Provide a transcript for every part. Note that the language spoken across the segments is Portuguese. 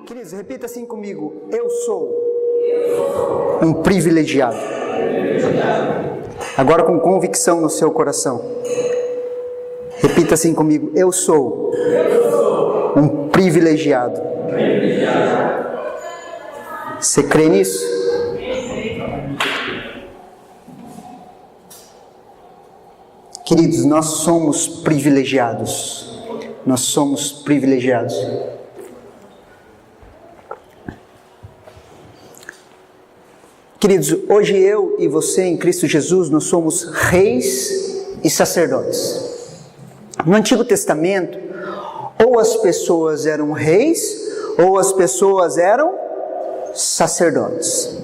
Queridos, repita assim comigo: eu sou um privilegiado. Agora com convicção no seu coração. Repita assim comigo: eu sou um privilegiado. Você crê nisso? Queridos, nós somos privilegiados. Nós somos privilegiados. Queridos, hoje eu e você em Cristo Jesus, nós somos reis e sacerdotes. No Antigo Testamento, ou as pessoas eram reis, ou as pessoas eram sacerdotes.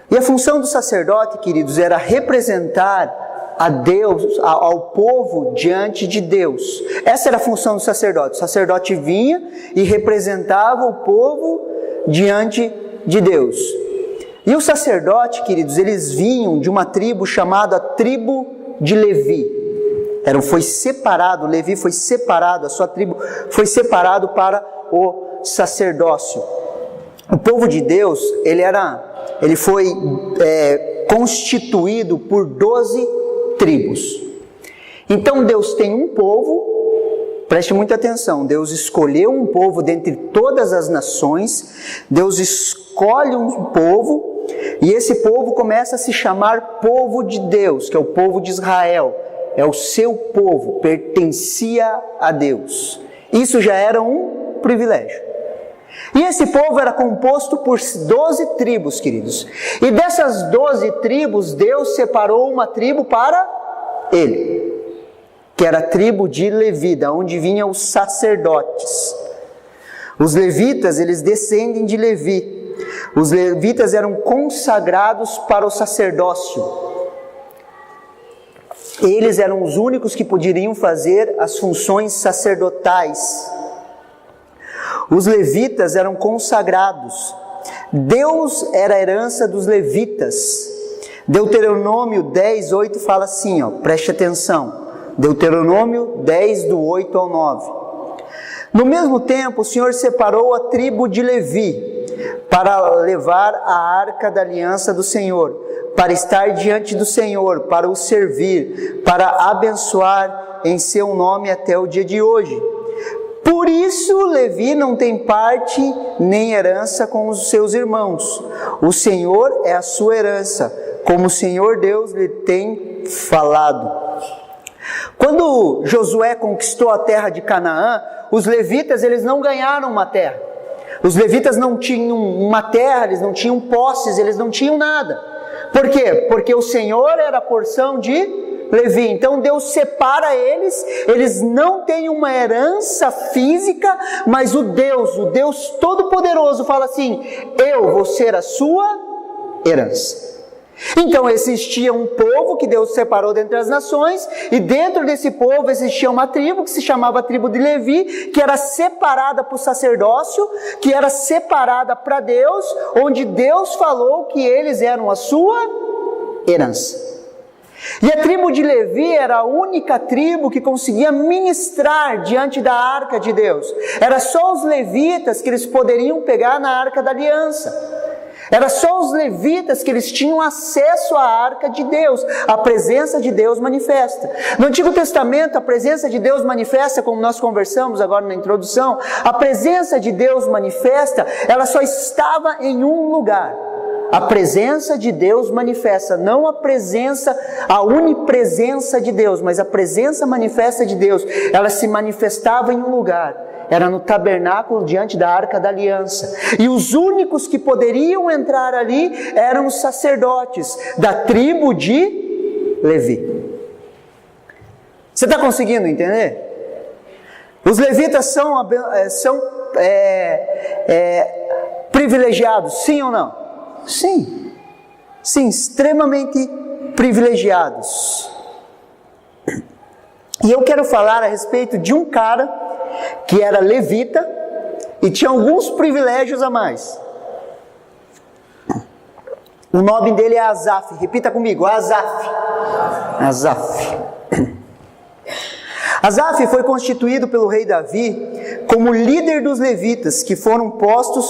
E a função do sacerdote, queridos, era representar a Deus, ao povo diante de Deus. Essa era a função do sacerdote. O sacerdote vinha e representava o povo diante de Deus. E o sacerdote, queridos, eles vinham de uma tribo chamada tribo de Levi. Foi separado, Levi foi separado, a sua tribo foi separado para o sacerdócio. O povo de Deus, ele foi constituído por 12 tribos. Então Deus tem um povo, preste muita atenção, Deus escolheu um povo dentre todas as nações, Deus escolhe um povo, e esse povo começa a se chamar povo de Deus, que é o povo de Israel. É o seu povo, pertencia a Deus. Isso já era um privilégio. E esse povo era composto por 12 tribos, queridos. E dessas 12 tribos, Deus separou uma tribo para ele, que era a tribo de Levi, da onde vinham os sacerdotes. Os levitas, eles descendem de Levi. Os levitas eram consagrados para o sacerdócio. Eles eram os únicos que poderiam fazer as funções sacerdotais. Os levitas eram consagrados. Deus era a herança dos levitas. Deuteronômio 10:8 fala assim, preste atenção. Deuteronômio 10, do 8 ao 9. No mesmo tempo, o Senhor separou a tribo de Levi para levar a arca da aliança do Senhor, para estar diante do Senhor, para o servir, para abençoar em seu nome até o dia de hoje. Por isso Levi não tem parte nem herança com os seus irmãos. O Senhor é a sua herança, como o Senhor Deus lhe tem falado. Quando Josué conquistou a terra de Canaã, os levitas eles não ganharam uma terra. Os levitas não tinham uma terra, eles não tinham posses, eles não tinham nada. Por quê? Porque o Senhor era a porção de Levi. Então Deus separa eles não têm uma herança física, mas o Deus Todo-Poderoso fala assim: eu vou ser a sua herança. Então existia um povo que Deus separou dentre as nações, e dentro desse povo existia uma tribo que se chamava a tribo de Levi, que era separada para o sacerdócio, que era separada para Deus, onde Deus falou que eles eram a sua herança. E a tribo de Levi era a única tribo que conseguia ministrar diante da arca de Deus. Era só os levitas que eles poderiam pegar na arca da aliança. Era só os levitas que eles tinham acesso à arca de Deus, a presença de Deus manifesta. No Antigo Testamento, a presença de Deus manifesta, como nós conversamos agora na introdução, a presença de Deus manifesta, ela só estava em um lugar. A presença de Deus manifesta, não a onipresença de Deus, mas a presença manifesta de Deus, ela se manifestava em um lugar. Era no tabernáculo diante da arca da aliança. E os únicos que poderiam entrar ali eram os sacerdotes da tribo de Levi. Você está conseguindo entender? Os levitas são privilegiados, sim ou não? Sim. Sim, extremamente privilegiados. E eu quero falar a respeito de um cara que era levita e tinha alguns privilégios a mais. O nome dele é Asaf. Repita comigo, Asaf. Asaf. Asaf foi constituído pelo rei Davi como líder dos levitas, que foram postos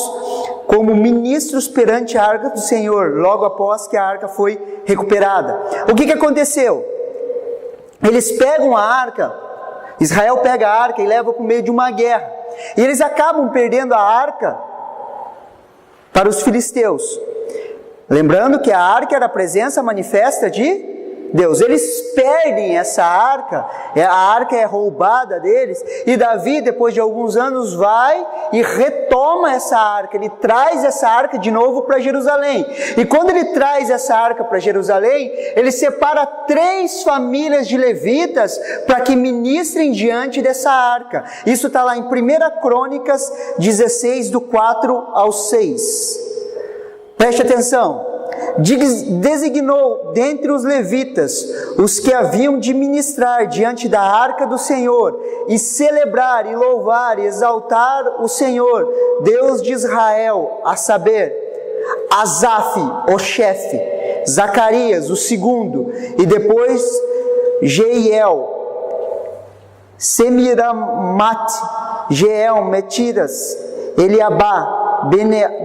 como ministros perante a arca do Senhor, logo após que a arca foi recuperada. O que aconteceu? Eles pegam a arca, Israel pega a arca e leva para o meio de uma guerra. E eles acabam perdendo a arca para os filisteus. Lembrando que a arca era a presença manifesta de Deus. Eles perdem essa arca, a arca é roubada deles, e Davi, depois de alguns anos, vai e retoma essa arca, ele traz essa arca de novo para Jerusalém. E quando ele traz essa arca para Jerusalém, ele separa 3 famílias de levitas para que ministrem diante dessa arca. Isso está lá em 1 Crônicas 16, do 4 ao 6. Preste atenção. Designou dentre os levitas os que haviam de ministrar diante da arca do Senhor e celebrar e louvar e exaltar o Senhor, Deus de Israel, a saber, Asaf, o chefe, Zacarias, o segundo, e depois Jeiel, Semiramate, Jeiel, Metiras, Eliabá,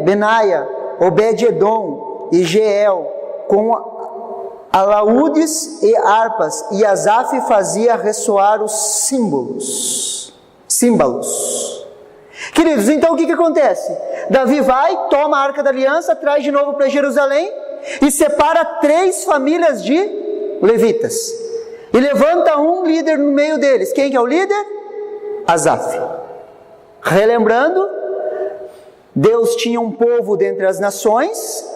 Benaia, Obed-edom e Jeiel, com alaúdes e harpas, e Asaf fazia ressoar os símbolos. Queridos, então o que acontece? Davi vai, toma a arca da aliança, traz de novo para Jerusalém e separa 3 famílias de levitas e levanta um líder no meio deles. Quem que é o líder? Asaf. Relembrando, Deus tinha um povo dentre as nações.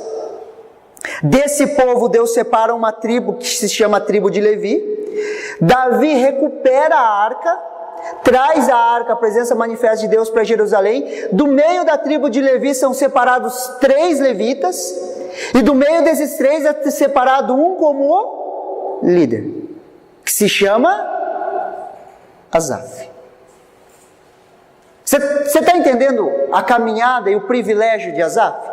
Desse povo Deus separa uma tribo que se chama a tribo de Levi. Davi recupera a arca, traz a arca, a presença manifesta de Deus, para Jerusalém. Do meio da tribo de Levi são separados 3 levitas, e do meio desses 3 é separado um como líder, que se chama Asaf. Você está entendendo a caminhada e o privilégio de Asaf?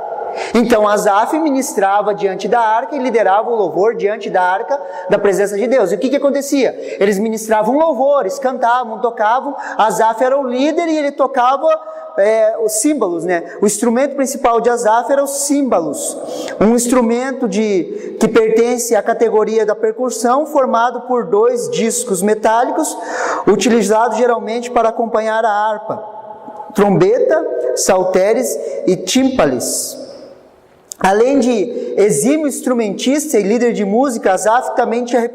Então Asaf ministrava diante da arca e liderava o louvor diante da arca da presença de Deus. E o que acontecia? Eles ministravam louvores, cantavam, tocavam. Asaf era o líder e ele tocava os símbolos, né? O instrumento principal de Asaf era os símbolos, um instrumento que pertence à categoria da percussão, formado por 2 discos metálicos, utilizados geralmente para acompanhar a harpa, trombeta, salteres e tímpanes. Além de exímio instrumentista e líder de música, Asaf também tinha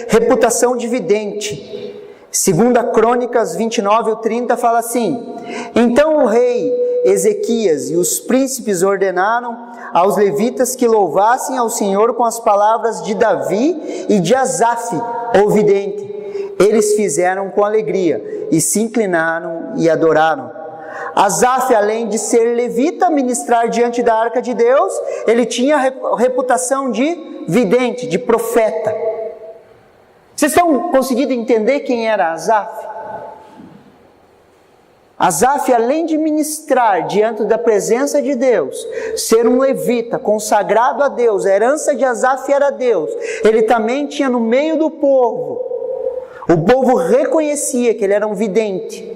reputação de vidente. 2 Crônicas 29:30 fala assim: então o rei Ezequias e os príncipes ordenaram aos levitas que louvassem ao Senhor com as palavras de Davi e de Asaf, o vidente. Eles fizeram com alegria e se inclinaram e adoraram. Asaf, além de ser levita, ministrar diante da arca de Deus, ele tinha reputação de vidente, de profeta. Vocês estão conseguindo entender quem era Asaf? Asaf, além de ministrar diante da presença de Deus, ser um levita consagrado a Deus, a herança de Asaf era Deus, ele também tinha no meio do povo, o povo reconhecia que ele era um vidente.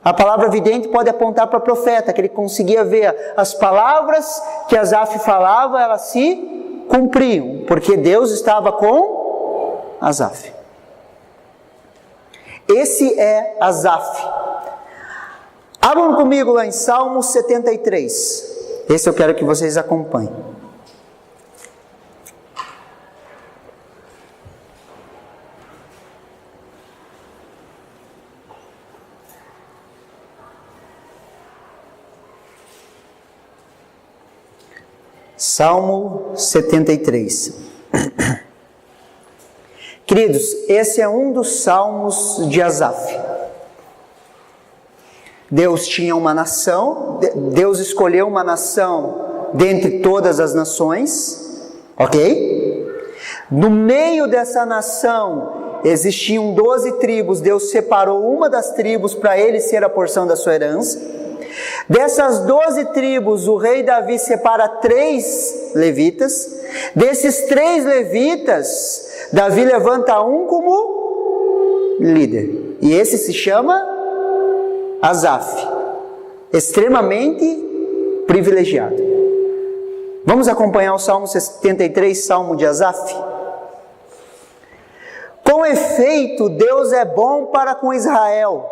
A palavra vidente pode apontar para profeta, que ele conseguia ver as palavras que Asaf falava, elas se cumpriam, porque Deus estava com Asaf. Esse é Asaf. Abram comigo lá em Salmo 73. Esse eu quero que vocês acompanhem. Salmo 73. Queridos, esse é um dos salmos de Asaf. Deus tinha uma nação, Deus escolheu uma nação dentre todas as nações, ok? No meio dessa nação existiam 12 tribos, Deus separou uma das tribos para ele ser a porção da sua herança. Dessas 12 tribos, o rei Davi separa 3 levitas, Desses 3 levitas, Davi levanta um como líder. E esse se chama Asaf. Extremamente privilegiado. Vamos acompanhar o Salmo 73, Salmo de Asaf? Com efeito, Deus é bom para com Israel,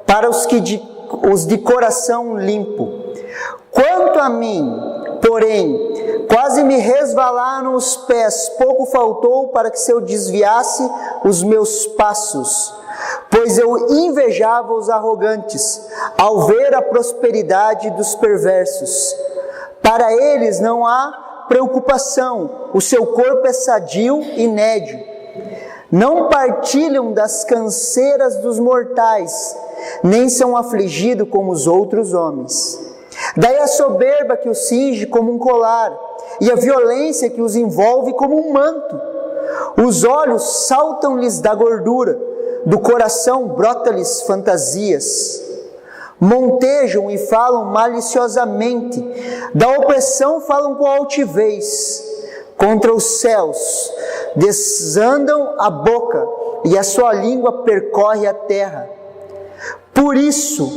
para os de coração limpo. Quanto a mim, porém, quase me resvalaram os pés, pouco faltou para que eu desviasse os meus passos, pois eu invejava os arrogantes, ao ver a prosperidade dos perversos. Para eles não há preocupação, o seu corpo é sadio e nédio. Não partilham das canseiras dos mortais, nem são afligidos como os outros homens. Daí a soberba que os cinge como um colar, e a violência que os envolve como um manto. Os olhos saltam-lhes da gordura, do coração brota-lhes fantasias. Montejam e falam maliciosamente, da opressão falam com altivez. Contra os céus desandam a boca, e a sua língua percorre a terra. Por isso,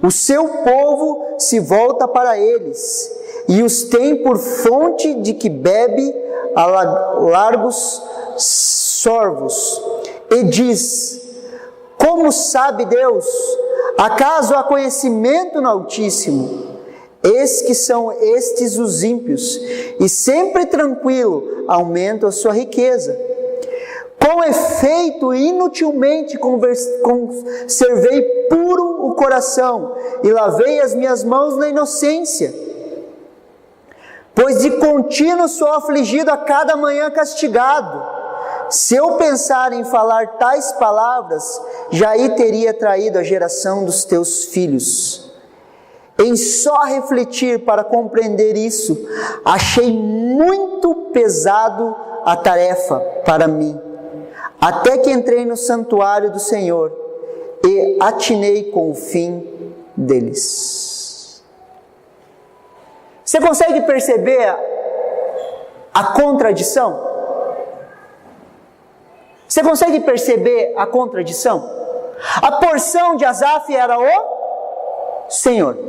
o seu povo se volta para eles, e os tem por fonte de que bebe a largos sorvos. E diz: como sabe Deus? Acaso há conhecimento no Altíssimo? Eis que são estes os ímpios, e sempre tranquilo aumentam a sua riqueza. Com efeito, inutilmente conservei puro o coração, e lavei as minhas mãos na inocência. Pois de contínuo sou afligido, a cada manhã castigado. Se eu pensar em falar tais palavras, já aí teria traído a geração dos teus filhos. Em só refletir para compreender isso, achei muito pesado a tarefa para mim, até que entrei no santuário do Senhor e atinei com o fim deles. Você consegue perceber a contradição? Você consegue perceber a contradição? A porção de Asaf era o Senhor.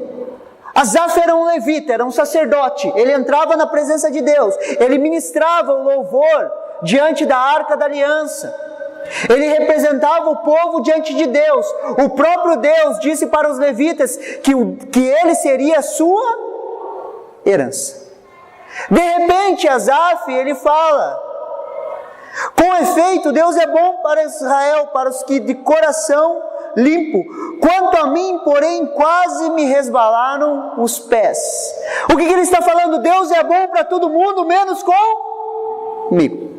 Asaf era um levita, era um sacerdote. Ele entrava na presença de Deus, ele ministrava o louvor diante da Arca da Aliança. Ele representava o povo diante de Deus. O próprio Deus disse para os levitas que ele seria a sua herança. De repente, Asaf, ele fala: com efeito, Deus é bom para Israel, para os que de coração limpo. Quanto a mim, porém, quase me resvalaram os pés. O que ele está falando? Deus é bom para todo mundo, menos comigo.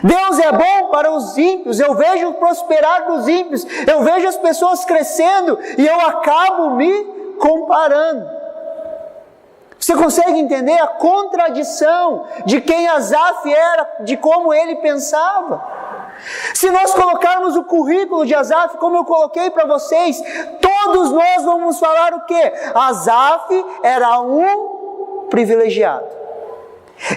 Deus é bom para os ímpios. Eu vejo o prosperar dos ímpios, eu vejo as pessoas crescendo, e eu acabo me comparando. Você consegue entender a contradição de quem Asaf era, de como ele pensava? Se nós colocarmos o currículo de Asaf, como eu coloquei para vocês, todos nós vamos falar o quê? Asaf era um privilegiado.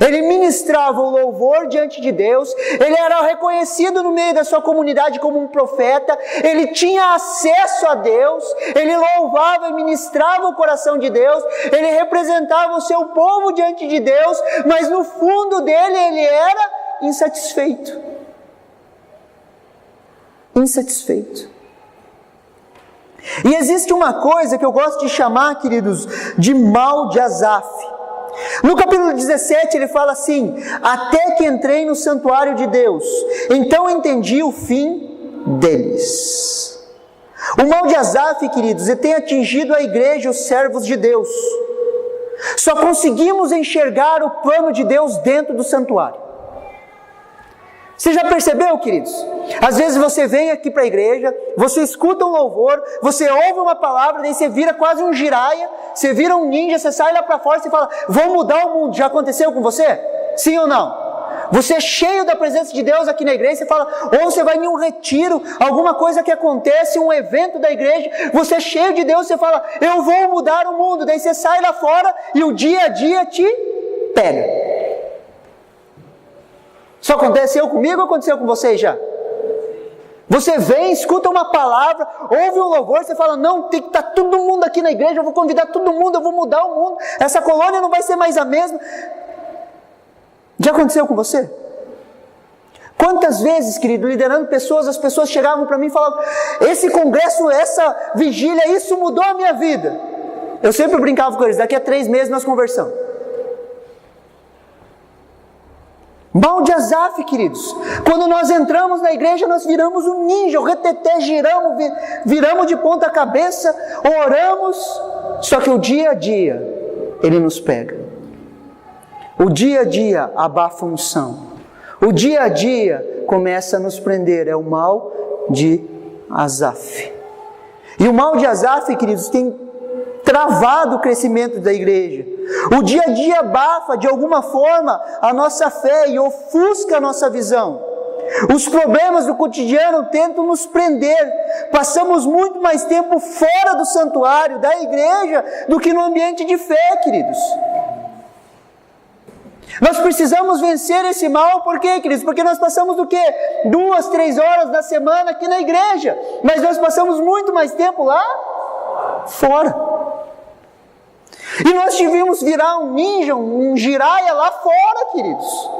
Ele ministrava o louvor diante de Deus, ele era reconhecido no meio da sua comunidade como um profeta, ele tinha acesso a Deus, ele louvava e ministrava o coração de Deus, ele representava o seu povo diante de Deus, mas no fundo dele ele era insatisfeito. E existe uma coisa que eu gosto de chamar, queridos, de mal de Asaf. No capítulo 17 ele fala assim: até que entrei no santuário de Deus, então entendi o fim deles. O mal de Asaf, queridos, tem atingido a igreja, os servos de Deus. Só conseguimos enxergar o plano de Deus dentro do santuário. Você já percebeu, queridos? Às vezes você vem aqui para a igreja, você escuta um louvor, você ouve uma palavra, daí você vira quase um giraia, você vira um ninja, você sai lá para fora e fala: vou mudar o mundo. Já aconteceu com você? Sim ou não? Você é cheio da presença de Deus aqui na igreja, você fala, ou você vai em um retiro, alguma coisa que acontece, um evento da igreja, você é cheio de Deus, você fala: eu vou mudar o mundo. Daí você sai lá fora e o dia a dia te pega. Só aconteceu comigo ou aconteceu com vocês já? Você vem, escuta uma palavra, ouve um louvor, você fala, não, tem que estar todo mundo aqui na igreja, eu vou convidar todo mundo, eu vou mudar o mundo, essa colônia não vai ser mais a mesma. Já aconteceu com você? Quantas vezes, querido, liderando pessoas, as pessoas chegavam para mim e falavam, esse congresso, essa vigília, isso mudou a minha vida. Eu sempre brincava com eles, daqui a 3 meses nós conversamos. Mal de Asaf, queridos. Quando nós entramos na igreja, nós viramos um ninja, o reteté, viramos de ponta cabeça, oramos, só que o dia a dia, ele nos pega. O dia a dia abafa a unção. O dia a dia começa a nos prender, é o mal de Asaf. E o mal de Asaf, queridos, tem travado o crescimento da igreja. O dia a dia abafa de alguma forma a nossa fé e ofusca a nossa visão. Os problemas do cotidiano tentam nos prender. Passamos muito mais tempo fora do santuário, da igreja, do que no ambiente de fé, queridos. Nós precisamos vencer esse mal, por quê, queridos? Porque nós passamos do quê? 2, 3 horas na semana aqui na igreja, mas nós passamos muito mais tempo lá fora. E nós tivemos virar um ninja, um giraia lá fora, queridos.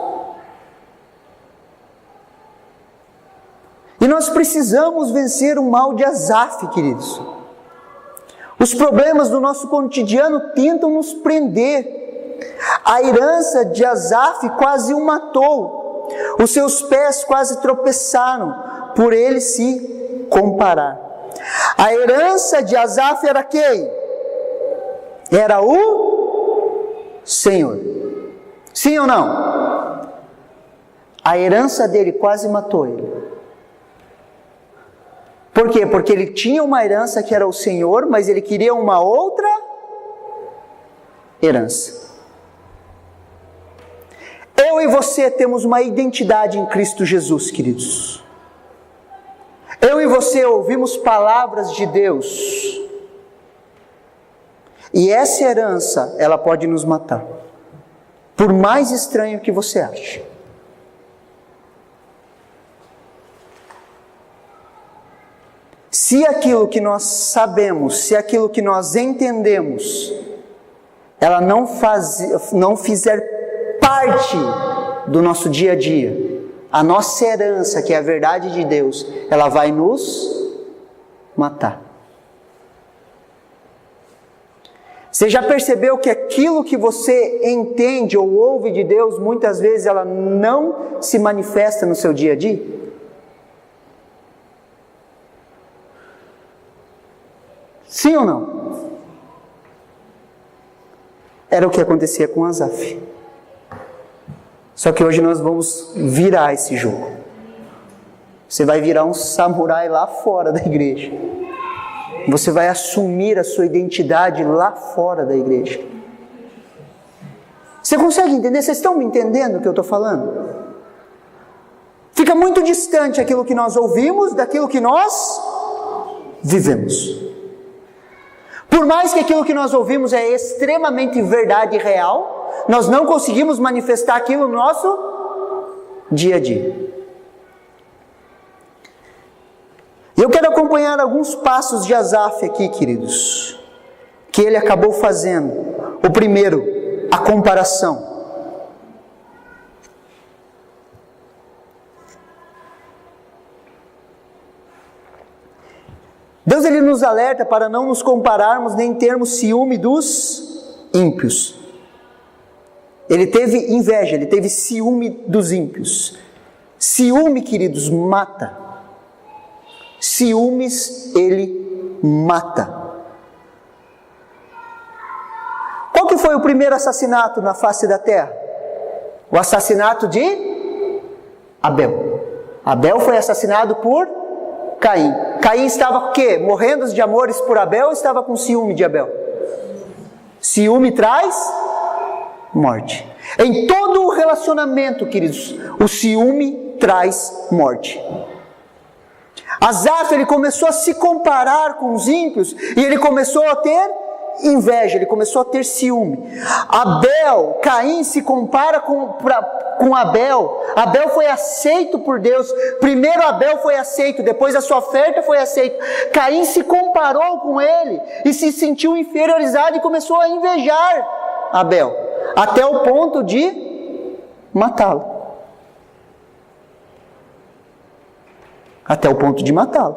E nós precisamos vencer o mal de Asaf, queridos. Os problemas do nosso cotidiano tentam nos prender. A herança de Asaf quase o matou. Os seus pés quase tropeçaram por ele se comparar. A herança de Asaf era quem? Era o Senhor. Sim ou não? A herança dele quase matou ele. Por quê? Porque ele tinha uma herança que era o Senhor, mas ele queria uma outra herança. Eu e você temos uma identidade em Cristo Jesus, queridos. Eu e você ouvimos palavras de Deus. E essa herança, ela pode nos matar. Por mais estranho que você ache. Se aquilo que nós sabemos, se aquilo que nós entendemos, ela não fizer parte do nosso dia a dia, a nossa herança, que é a verdade de Deus, ela vai nos matar. Você já percebeu que aquilo que você entende ou ouve de Deus, muitas vezes ela não se manifesta no seu dia a dia? Sim ou não? Era o que acontecia com Asaf. Só que hoje nós vamos virar esse jogo. Você vai virar um samurai lá fora da igreja. Você vai assumir a sua identidade lá fora da igreja. Você consegue entender? Vocês estão me entendendo o que eu estou falando? Fica muito distante aquilo que nós ouvimos daquilo que nós vivemos. Por mais que aquilo que nós ouvimos é extremamente verdade e real, nós não conseguimos manifestar aquilo no nosso dia a dia. Eu quero acompanhar alguns passos de Asaf aqui, queridos, que ele acabou fazendo. O primeiro, a comparação. Deus ele nos alerta para não nos compararmos nem termos ciúme dos ímpios. Ele teve inveja, ele teve ciúme dos ímpios. Ciúme, queridos, mata. Ciúmes, ele mata. Qual que foi o primeiro assassinato na face da terra? O assassinato de Abel. Abel foi assassinado por Caim. Caim estava o quê? Morrendo de amores por Abel ou estava com ciúme de Abel? Ciúme traz morte. Em todo o relacionamento, queridos, o ciúme traz morte. Asaf, ele começou a se comparar com os ímpios e ele começou a ter inveja, ele começou a ter ciúme. Abel, Caim se compara com Abel. Abel foi aceito por Deus. Primeiro Abel foi aceito, depois a sua oferta foi aceita. Caim se comparou com ele e se sentiu inferiorizado e começou a invejar Abel, até o ponto de matá-lo. Até o ponto de matá-lo.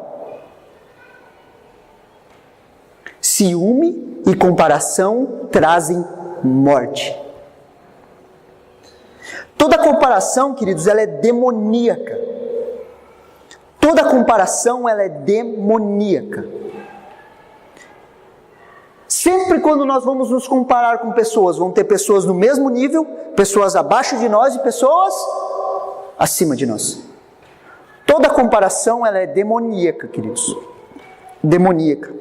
Ciúme e comparação trazem morte. Toda comparação, queridos, ela é demoníaca. Toda comparação, ela é demoníaca. Sempre quando nós vamos nos comparar com pessoas, vão ter pessoas no mesmo nível, pessoas abaixo de nós e pessoas acima de nós. Toda comparação, ela é demoníaca, queridos. Demoníaca.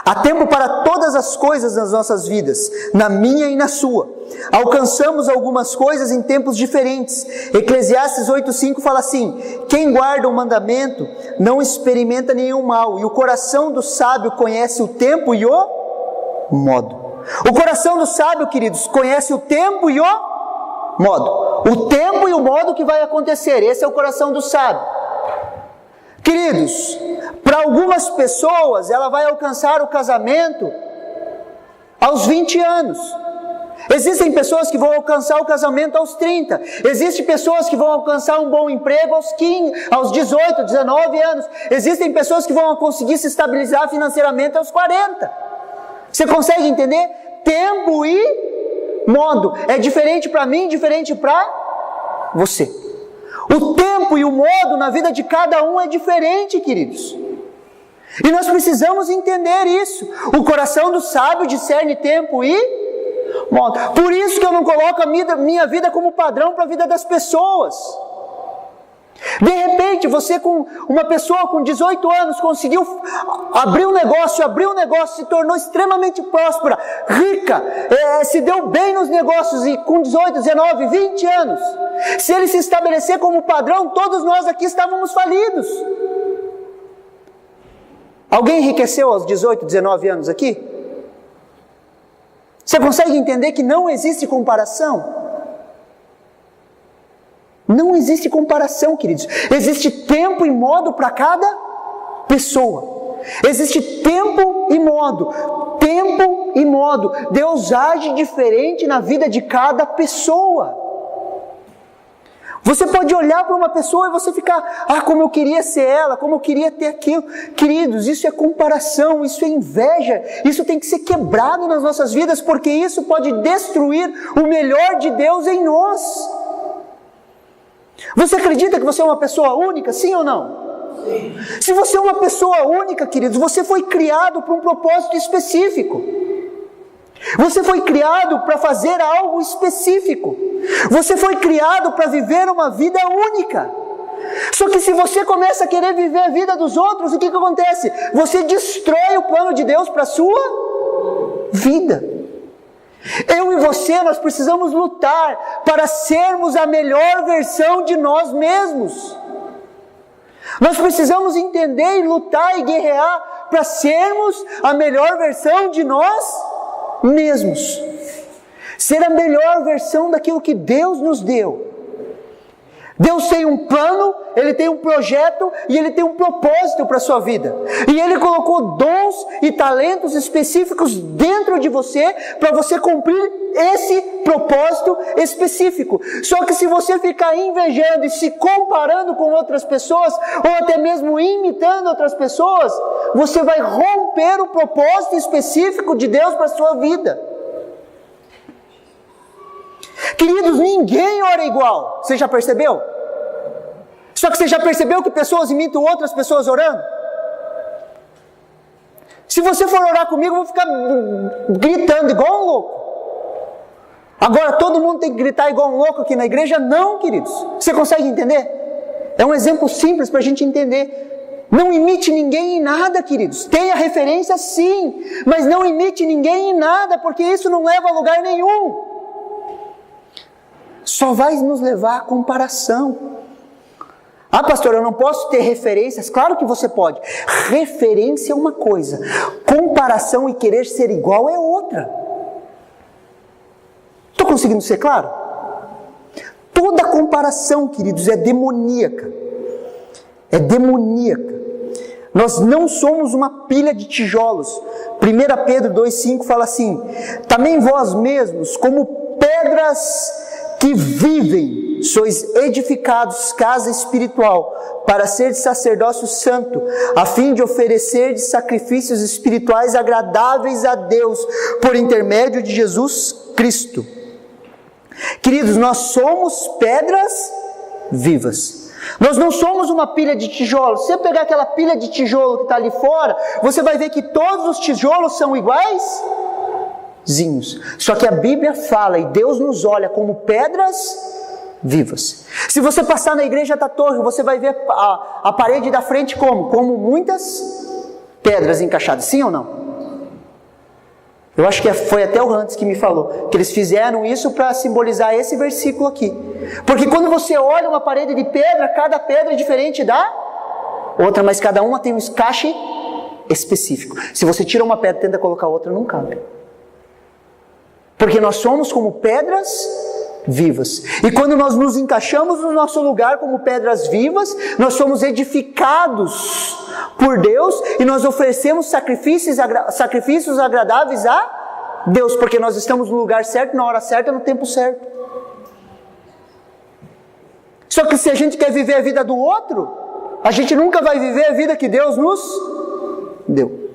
Há tempo para todas as coisas nas nossas vidas, na minha e na sua. Alcançamos algumas coisas em tempos diferentes. Eclesiastes 8,5 fala assim: quem guarda o mandamento não experimenta nenhum mal, e o coração do sábio conhece o tempo e o modo. O coração do sábio, queridos, conhece o tempo e o modo. O tempo e o modo que vai acontecer, esse é o coração do sábio. Queridos, para algumas pessoas, ela vai alcançar o casamento aos 20 anos. Existem pessoas que vão alcançar o casamento aos 30. Existem pessoas que vão alcançar um bom emprego aos 15, aos 18, 19 anos. Existem pessoas que vão conseguir se estabilizar financeiramente aos 40. Você consegue entender? Tempo e modo. É diferente para mim, diferente para você. O tempo e o modo na vida de cada um é diferente, queridos. E nós precisamos entender isso. O coração do sábio discerne tempo e modo. Por isso que eu não coloco a minha vida como padrão para a vida das pessoas. De repente, você com uma pessoa com 18 anos conseguiu abrir um negócio, se tornou extremamente próspera, rica, se deu bem nos negócios e com 18, 19, 20 anos. Se ele se estabelecer como padrão, todos nós aqui estávamos falidos. Alguém enriqueceu aos 18, 19 anos aqui? Você consegue entender que não existe comparação? Não existe comparação, queridos. Existe tempo e modo para cada pessoa. Existe tempo e modo. Tempo e modo. Deus age diferente na vida de cada pessoa. Você pode olhar para uma pessoa e você ficar, como eu queria ser ela, como eu queria ter aquilo. Queridos, isso é comparação, isso é inveja. Isso tem que ser quebrado nas nossas vidas, porque isso pode destruir o melhor de Deus em nós. Você acredita que você é uma pessoa única, sim ou não? Sim. Se você é uma pessoa única, queridos, você foi criado para um propósito específico. Você foi criado para fazer algo específico. Você foi criado para viver uma vida única. Só que se você começa a querer viver a vida dos outros, o que acontece? Você destrói o plano de Deus para a sua vida. Eu e você, nós precisamos lutar para sermos a melhor versão de nós mesmos. Nós precisamos entender e lutar e guerrear para sermos a melhor versão de nós mesmos. Ser a melhor versão daquilo que Deus nos deu. Deus tem um plano, Ele tem um projeto e Ele tem um propósito para a sua vida. E Ele colocou dons e talentos específicos dentro de você para você cumprir esse propósito específico. Só que se você ficar invejando e se comparando com outras pessoas, ou até mesmo imitando outras pessoas, você vai romper o propósito específico de Deus para a sua vida. Queridos, ninguém ora igual. Você já percebeu? Só que você já percebeu que pessoas imitam outras pessoas orando? Se você for orar comigo, eu vou ficar gritando igual um louco. Agora todo mundo tem que gritar igual um louco aqui na igreja? Não, queridos. Você consegue entender? É um exemplo simples para a gente entender. Não imite ninguém em nada, queridos. Tenha referência sim, mas não imite ninguém em nada, porque isso não leva a lugar nenhum. Só vai nos levar à comparação. Pastor, eu não posso ter referências. Claro que você pode. Referência é uma coisa, comparação e querer ser igual é outra. Estou conseguindo ser claro? Toda comparação, queridos, é demoníaca. É demoníaca. Nós não somos uma pilha de tijolos. 1 Pedro 2,5 fala assim: também vós mesmos, como pedras que vivem, sois edificados casa espiritual, para ser sacerdócio santo, a fim de oferecer sacrifícios espirituais agradáveis a Deus, por intermédio de Jesus Cristo. Queridos, nós somos pedras vivas. Nós não somos uma pilha de tijolos. Se você pegar aquela pilha de tijolo que está ali fora, você vai ver que todos os tijolos são iguaizinhos. Só que a Bíblia fala, e Deus nos olha como pedras vivas. Se você passar na igreja da Torre, você vai ver a parede da frente como? Como muitas pedras encaixadas. Sim ou não? Eu acho que foi até o Hans que me falou, que eles fizeram isso para simbolizar esse versículo aqui. Porque quando você olha uma parede de pedra, cada pedra é diferente da outra, mas cada uma tem um encaixe específico. Se você tira uma pedra e tenta colocar outra, não cabe. Porque nós somos como pedras vivas. E quando nós nos encaixamos no nosso lugar como pedras vivas, nós somos edificados por Deus e nós oferecemos sacrifícios agradáveis a Deus, porque nós estamos no lugar certo, na hora certa, no tempo certo. Só que se a gente quer viver a vida do outro, a gente nunca vai viver a vida que Deus nos deu.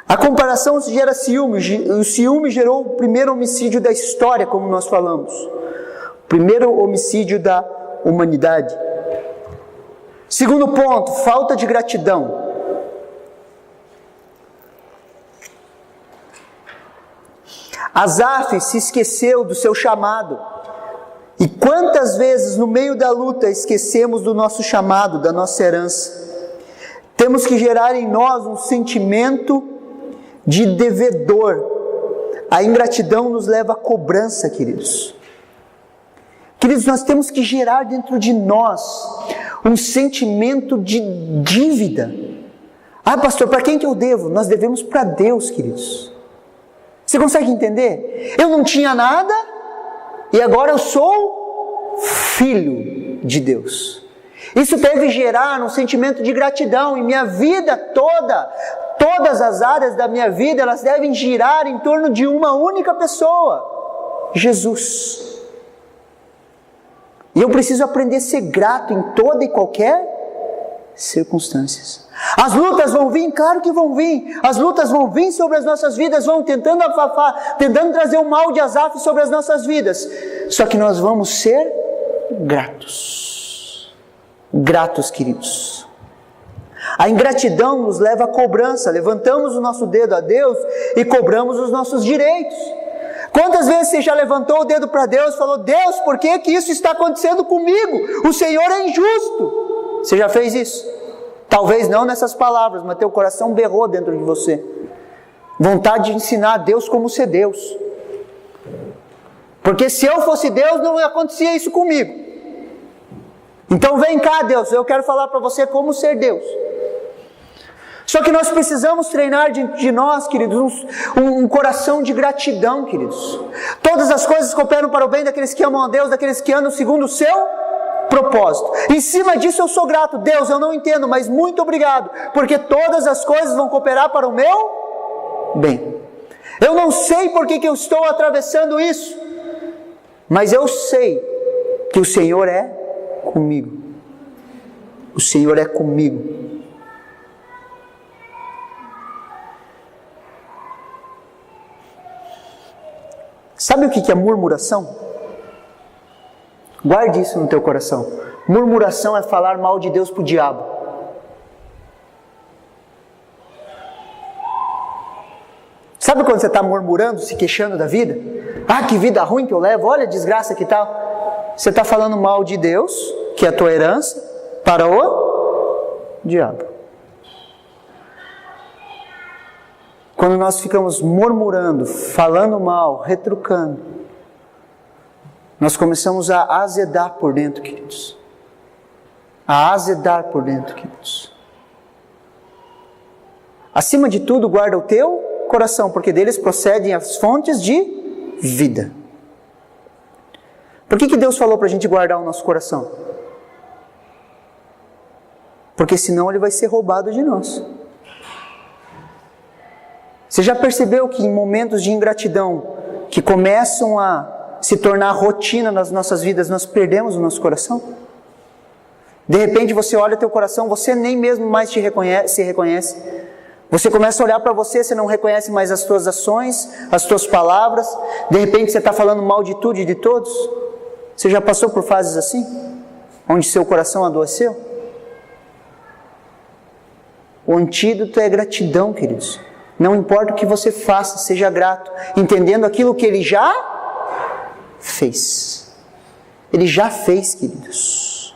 A comparação gera ciúme. O ciúme gerou o primeiro homicídio da história, como nós falamos. O primeiro homicídio da humanidade. Segundo ponto, falta de gratidão. Asaf se esqueceu do seu chamado. E quantas vezes no meio da luta esquecemos do nosso chamado, da nossa herança? Temos que gerar em nós um sentimento de devedor. A ingratidão nos leva à cobrança, queridos. Queridos, nós temos que gerar dentro de nós um sentimento de dívida. Ah, pastor, para quem que eu devo? Nós devemos para Deus, queridos. Você consegue entender? Eu não tinha nada e agora eu sou filho de Deus. Isso deve gerar um sentimento de gratidão em minha vida toda. Todas as áreas da minha vida, elas devem girar em torno de uma única pessoa: Jesus. E eu preciso aprender a ser grato em toda e qualquer circunstância. As lutas vão vir? Claro que vão vir. As lutas vão vir sobre as nossas vidas, vão tentando trazer o mal de Asaf sobre as nossas vidas. Só que nós vamos ser gratos. Gratos, queridos. A ingratidão nos leva à cobrança. Levantamos o nosso dedo a Deus e cobramos os nossos direitos. Quantas vezes você já levantou o dedo para Deus e falou: Deus, por que isso está acontecendo comigo? O Senhor é injusto. Você já fez isso? Talvez não nessas palavras, mas teu coração berrou dentro de você. Vontade de ensinar a Deus como ser Deus. Porque se eu fosse Deus, não acontecia isso comigo. Então vem cá, Deus, eu quero falar para você como ser Deus. Só que nós precisamos treinar de nós, queridos, um coração de gratidão, queridos. Todas as coisas cooperam para o bem daqueles que amam a Deus, daqueles que andam segundo o seu propósito. Em cima disso eu sou grato. Deus, eu não entendo, mas muito obrigado, porque todas as coisas vão cooperar para o meu bem. Eu não sei por que eu estou atravessando isso, mas eu sei que o Senhor é comigo. O Senhor é comigo. Sabe o que é murmuração? Guarde isso no teu coração. Murmuração é falar mal de Deus para o diabo. Sabe quando você está murmurando, se queixando da vida? Ah, que vida ruim que eu levo, olha a desgraça que tal. Você está falando mal de Deus, que é a tua herança, para o diabo. Quando nós ficamos murmurando, falando mal, retrucando, nós começamos a azedar por dentro, queridos. A azedar por dentro, queridos. Acima de tudo, guarda o teu coração, porque deles procedem as fontes de vida. Por que Deus falou para a gente guardar o nosso coração? Porque senão ele vai ser roubado de nós. Você já percebeu que em momentos de ingratidão, que começam a se tornar rotina nas nossas vidas, nós perdemos o nosso coração? De repente você olha o teu coração, você nem mesmo mais se reconhece. Você começa a olhar para você, você não reconhece mais as tuas ações, as tuas palavras. De repente você está falando mal de tudo e de todos. Você já passou por fases assim? Onde seu coração adoeceu? O antídoto é gratidão, queridos. Não importa o que você faça, seja grato, entendendo aquilo que Ele já fez. Ele já fez, queridos.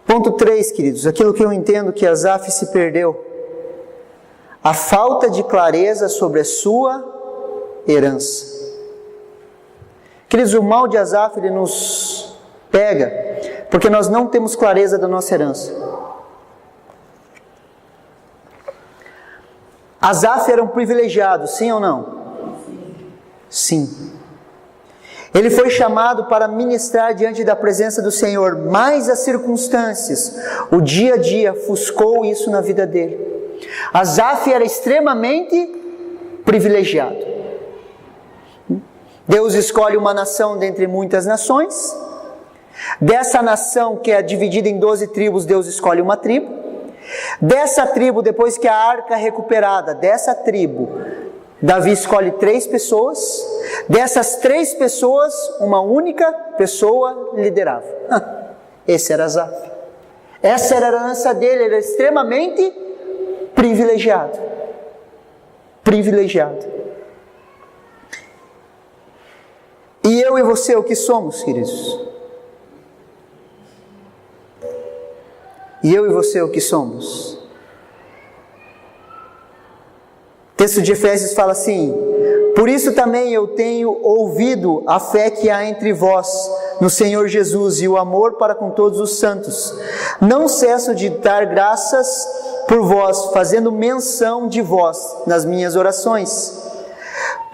Ponto 3, queridos, aquilo que eu entendo que Asaf se perdeu. A falta de clareza sobre a sua herança. Queridos, o mal de Asaf, ele nos pega, porque nós não temos clareza da nossa herança. Asaf era um privilegiado, sim ou não? Sim. Ele foi chamado para ministrar diante da presença do Senhor, mas as circunstâncias, o dia a dia, ofuscou isso na vida dele. Asaf era extremamente privilegiado. Deus escolhe uma nação dentre muitas nações. Dessa nação, que é dividida em 12 tribos, Deus escolhe uma tribo. Dessa tribo, depois que a arca é recuperada, dessa tribo, Davi escolhe 3 pessoas. Dessas 3 pessoas, uma única pessoa liderava. Esse era Asaf. Essa era a herança dele, ele era extremamente privilegiado. Privilegiado. E eu e você, o que somos, queridos? E eu e você, o que somos? O texto de Efésios fala assim: por isso também eu tenho ouvido a fé que há entre vós no Senhor Jesus e o amor para com todos os santos. Não cesso de dar graças por vós, fazendo menção de vós nas minhas orações,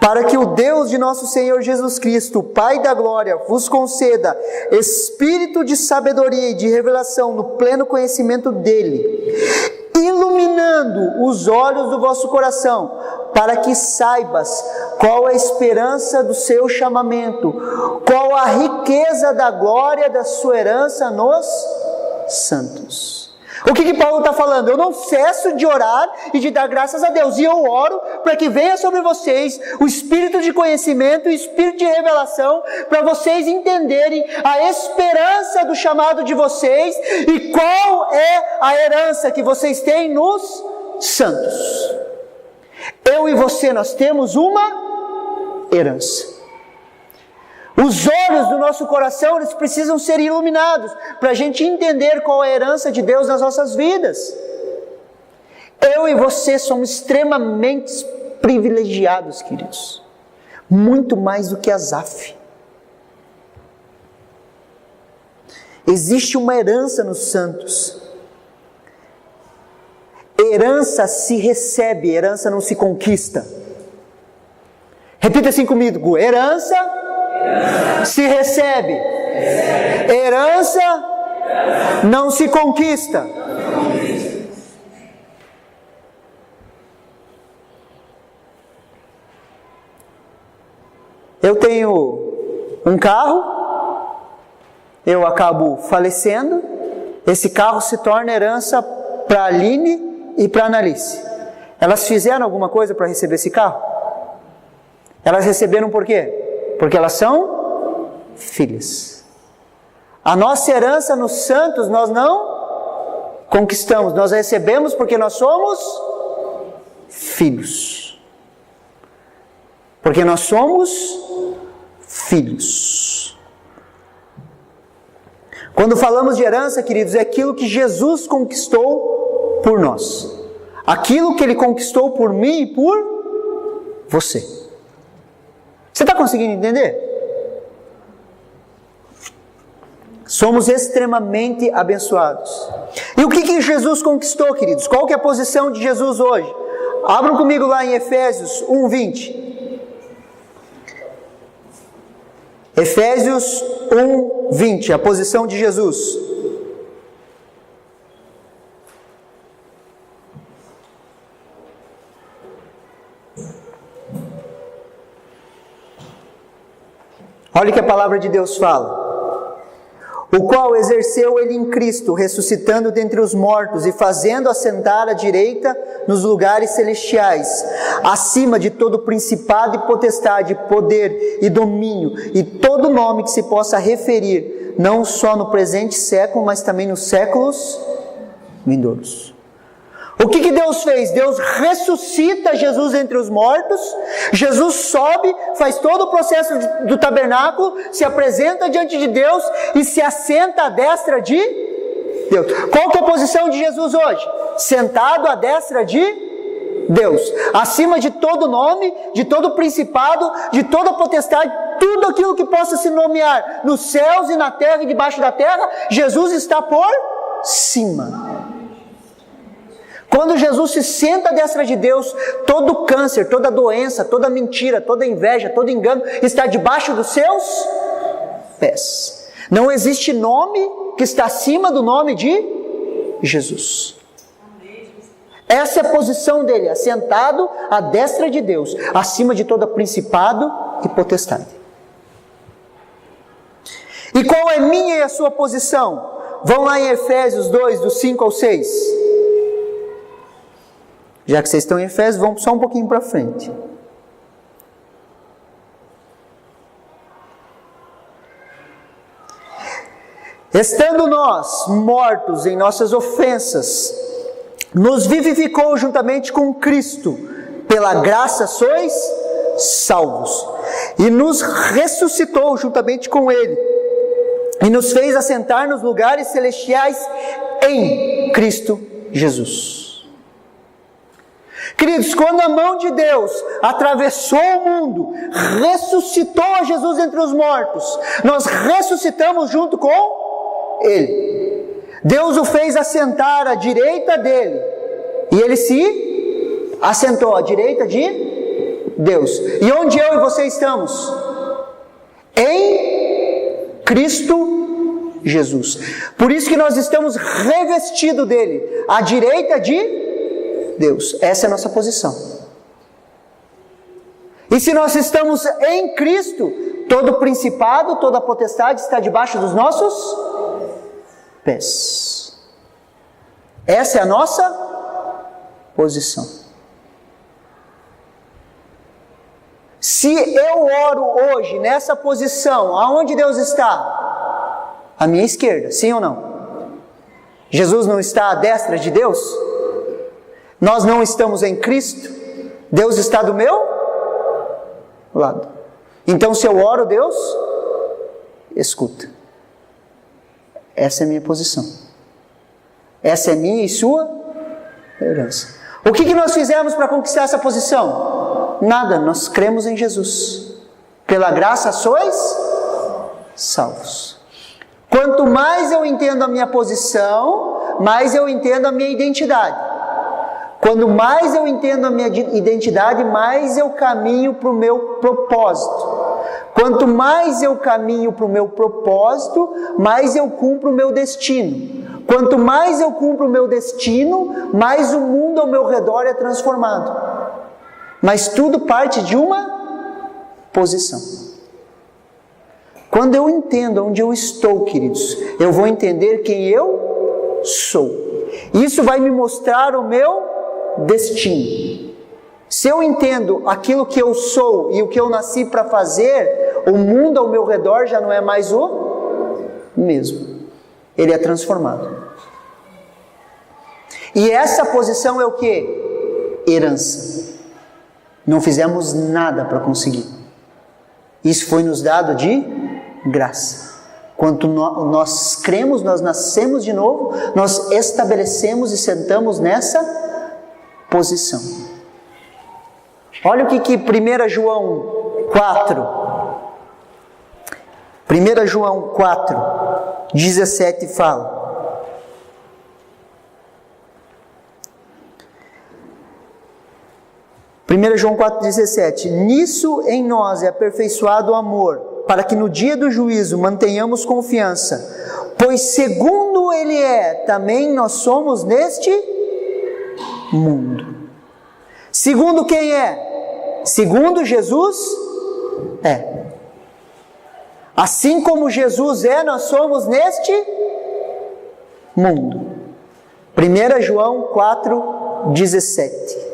para que o Deus de nosso Senhor Jesus Cristo, Pai da glória, vos conceda espírito de sabedoria e de revelação no pleno conhecimento dele, iluminando os olhos do vosso coração, para que saibas qual a esperança do seu chamamento, qual a riqueza da glória da sua herança nos santos. O que Paulo está falando? Eu não cesso de orar e de dar graças a Deus. E eu oro para que venha sobre vocês o espírito de conhecimento e o espírito de revelação, para vocês entenderem a esperança do chamado de vocês e qual é a herança que vocês têm nos santos. Eu e você, nós temos uma herança. Os olhos do nosso coração, eles precisam ser iluminados, para a gente entender qual é a herança de Deus nas nossas vidas. Eu e você somos extremamente privilegiados, queridos. Muito mais do que Asaf. Existe uma herança nos santos. Herança se recebe, herança não se conquista. Repita assim comigo: herança se recebe. Herança não se conquista. Eu tenho um carro, eu acabo falecendo, esse carro se torna herança para a Aline e para a Analice. Elas fizeram alguma coisa para receber esse carro? Elas receberam por quê? Porque elas são filhas. A nossa herança nos santos nós não conquistamos, nós recebemos porque nós somos filhos. Porque nós somos filhos. Quando falamos de herança, queridos, é aquilo que Jesus conquistou por nós. Aquilo que Ele conquistou por mim e por você. Você está conseguindo entender? Somos extremamente abençoados. E o que Jesus conquistou, queridos? Qual que é a posição de Jesus hoje? Abram comigo lá em Efésios 1:20. Efésios 1:20, a posição de Jesus. Olha o que a palavra de Deus fala. O qual exerceu ele em Cristo, ressuscitando dentre os mortos e fazendo assentar à direita nos lugares celestiais, acima de todo principado e potestade, poder e domínio, e todo nome que se possa referir, não só no presente século, mas também nos séculos vindouros. O que Deus fez? Deus ressuscita Jesus entre os mortos, Jesus sobe, faz todo o processo do tabernáculo, se apresenta diante de Deus e se assenta à destra de Deus. Qual que é a posição de Jesus hoje? Sentado à destra de Deus, acima de todo nome, de todo principado, de toda potestade, tudo aquilo que possa se nomear nos céus e na terra e debaixo da terra, Jesus está por cima. Quando Jesus se senta à destra de Deus, todo câncer, toda doença, toda mentira, toda inveja, todo engano está debaixo dos seus pés. Não existe nome que está acima do nome de Jesus. Essa é a posição dele, assentado à destra de Deus, acima de todo principado e potestade. E qual é minha e a sua posição? Vão lá em Efésios 2, do 5 ao 6. Já que vocês estão em Efésios, vamos só um pouquinho para frente. Estando nós mortos em nossas ofensas, nos vivificou juntamente com Cristo, pela graça sois salvos, e nos ressuscitou juntamente com Ele, e nos fez assentar nos lugares celestiais em Cristo Jesus. Queridos, quando a mão de Deus atravessou o mundo, ressuscitou a Jesus entre os mortos, nós ressuscitamos junto com Ele. Deus o fez assentar à direita dele, e ele se assentou à direita de Deus. E onde eu e você estamos? Em Cristo Jesus. Por isso que nós estamos revestidos dele, à direita de Deus. Essa é a nossa posição. E se nós estamos em Cristo, todo principado, toda potestade está debaixo dos nossos pés. Essa é a nossa posição. Se eu oro hoje nessa posição, aonde Deus está? À minha esquerda, sim ou não? Jesus não está à destra de Deus? Nós não estamos em Cristo? Deus está do meu lado. Então se eu oro, Deus escuta. Essa é a minha posição. Essa é minha e sua herança. O que nós fizemos para conquistar essa posição? Nada, nós cremos em Jesus. Pela graça sois salvos. Quanto mais eu entendo a minha posição, mais eu entendo a minha identidade. Quando mais eu entendo a minha identidade, mais eu caminho para o meu propósito. Quanto mais eu caminho para o meu propósito, mais eu cumpro o meu destino. Quanto mais eu cumpro o meu destino, mais o mundo ao meu redor é transformado. Mas tudo parte de uma posição. Quando eu entendo onde eu estou, queridos, eu vou entender quem eu sou. Isso vai me mostrar o meu destino. Se eu entendo aquilo que eu sou e o que eu nasci para fazer, o mundo ao meu redor já não é mais o mesmo. Ele é transformado. E essa posição é o que? Herança. Não fizemos nada para conseguir. Isso foi nos dado de graça. Quando nós cremos, nós nascemos de novo, nós estabelecemos e sentamos nessa posição. Olha o que 1 João 4, 1 João 4, 17 fala. 1 João 4,17: nisso em nós é aperfeiçoado o amor, para que no dia do juízo mantenhamos confiança, pois segundo Ele é, também nós somos neste mundo. Segundo quem é? Segundo Jesus é. Assim como Jesus é, nós somos neste mundo. 1 João 4,17: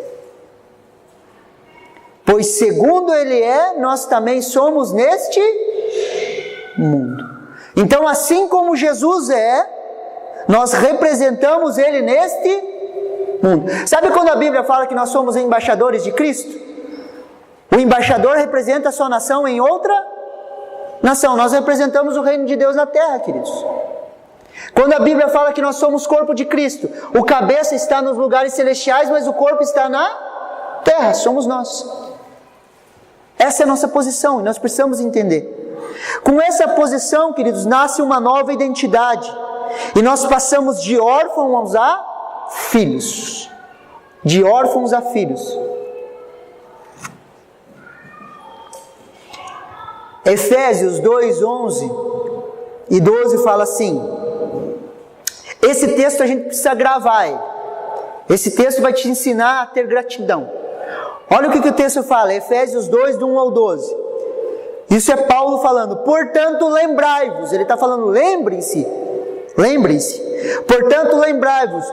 pois segundo Ele é, nós também somos neste mundo. Então, assim como Jesus é, nós representamos Ele neste mundo. Sabe quando a Bíblia fala que nós somos embaixadores de Cristo? O embaixador representa a sua nação em outra nação. Nós representamos o reino de Deus na terra, queridos. Quando a Bíblia fala que nós somos corpo de Cristo, o cabeça está nos lugares celestiais, mas o corpo está na terra, somos nós. Essa é a nossa posição e nós precisamos entender. Com essa posição, queridos, nasce uma nova identidade. E nós passamos de órfãos a filhos. De órfãos a filhos. Efésios 2, 11 e 12 fala assim. Esse texto a gente precisa gravar. Esse texto vai te ensinar a ter gratidão. Olha o que o texto fala, Efésios 2, do 1 ao 12. Isso é Paulo falando, portanto lembrai-vos. Ele está falando, lembrem-se. Portanto lembrai-vos